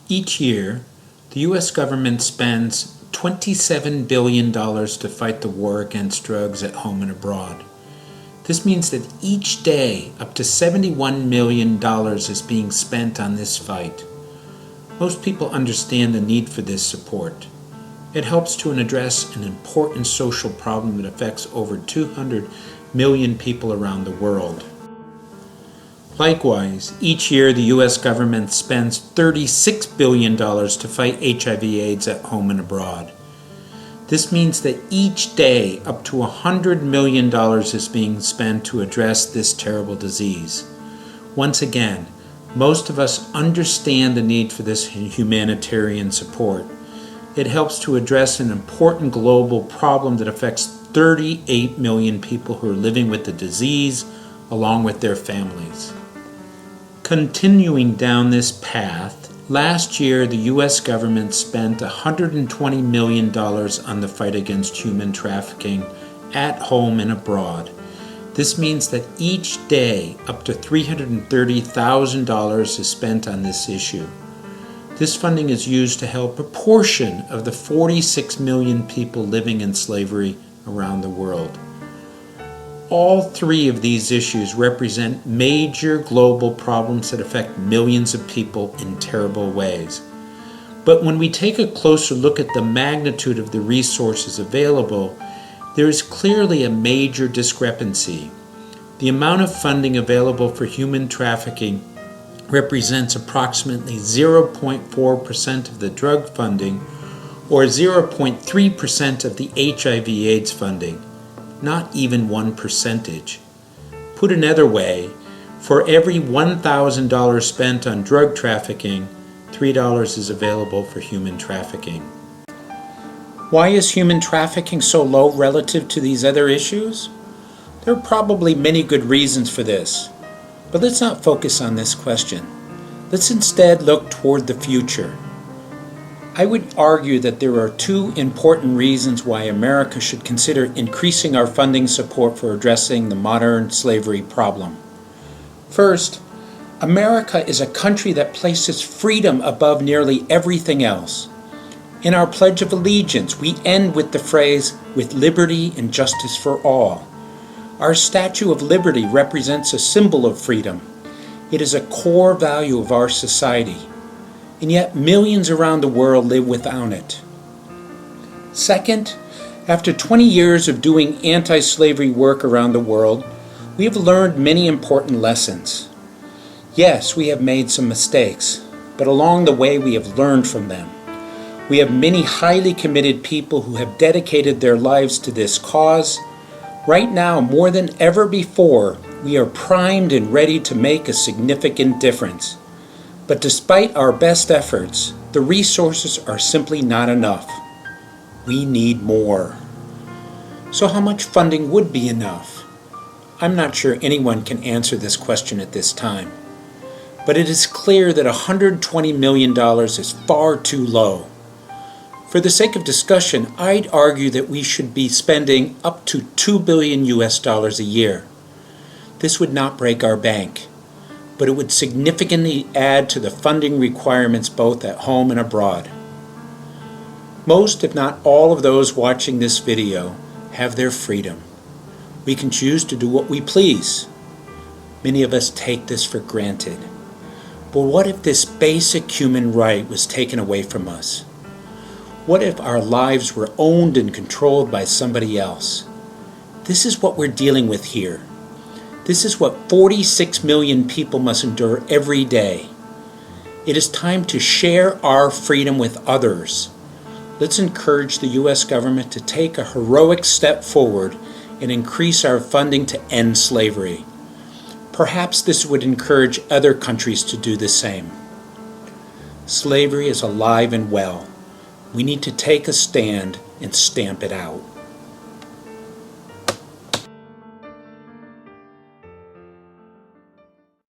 Each year, the U.S. government spends $27 billion to fight the war against drugs at home and abroad. This means that each day, up to $71 million is being spent on this fight. Most people understand the need for this support. It helps to address an important social problem that affects over 200 million people around the world. Likewise, each year the U.S. government spends $36 billion to fight HIV/AIDS at home and abroad. This means that each day up to $100 million is being spent to address this terrible disease. Once again, most of us understand the need for this humanitarian support. It helps to address an important global problem that affects 38 million people who are living with the disease, along with their families. Continuing down this path, last year the U.S. government spent $120 million on the fight against human trafficking at home and abroad. This means that each day up to $330,000 is spent on this issue. This funding is used to help a portion of the 46 million people living in slavery around the world. All three of these issues represent major global problems that affect millions of people in terrible ways. But when we take a closer look at the magnitude of the resources available, there is clearly a major discrepancy. The amount of funding available for human trafficking represents approximately 0.4% of the drug funding or 0.3% of the HIV/AIDS funding. Not even 1%. Put another way, for every $1,000 spent on drug trafficking, $3 is available for human trafficking. Why is human trafficking so low relative to these other issues? There are probably many good reasons for this, but let's not focus on this question. Let's instead look toward the future. I would argue that there are two important reasons why America should consider increasing our funding support for addressing the modern slavery problem. First, America is a country that places freedom above nearly everything else. In our Pledge of Allegiance, we end with the phrase, "with liberty and justice for all." Our Statue of Liberty represents a symbol of freedom. It is a core value of our society. And yet millions around the world live without it. Second, after 20 years of doing anti-slavery work around the world, we have learned many important lessons. Yes, we have made some mistakes, but along the way we have learned from them. We have many highly committed people who have dedicated their lives to this cause. Right now, more than ever before, we are primed and ready to make a significant difference. But despite our best efforts, the resources are simply not enough. We need more. So how much funding would be enough? I'm not sure anyone can answer this question at this time. But it is clear that $120 million is far too low. For the sake of discussion, I'd argue that we should be spending up to $2 billion a year. This would not break our bank, but it would significantly add to the funding requirements both at home and abroad. Most, if not all, of those watching this video have their freedom. We can choose to do what we please. Many of us take this for granted. But what if this basic human right was taken away from us? What if our lives were owned and controlled by somebody else? This is what we're dealing with here. This is what 46 million people must endure every day. It is time to share our freedom with others. Let's encourage the U.S. government to take a heroic step forward and increase our funding to end slavery. Perhaps this would encourage other countries to do the same. Slavery is alive and well. We need to take a stand and stamp it out.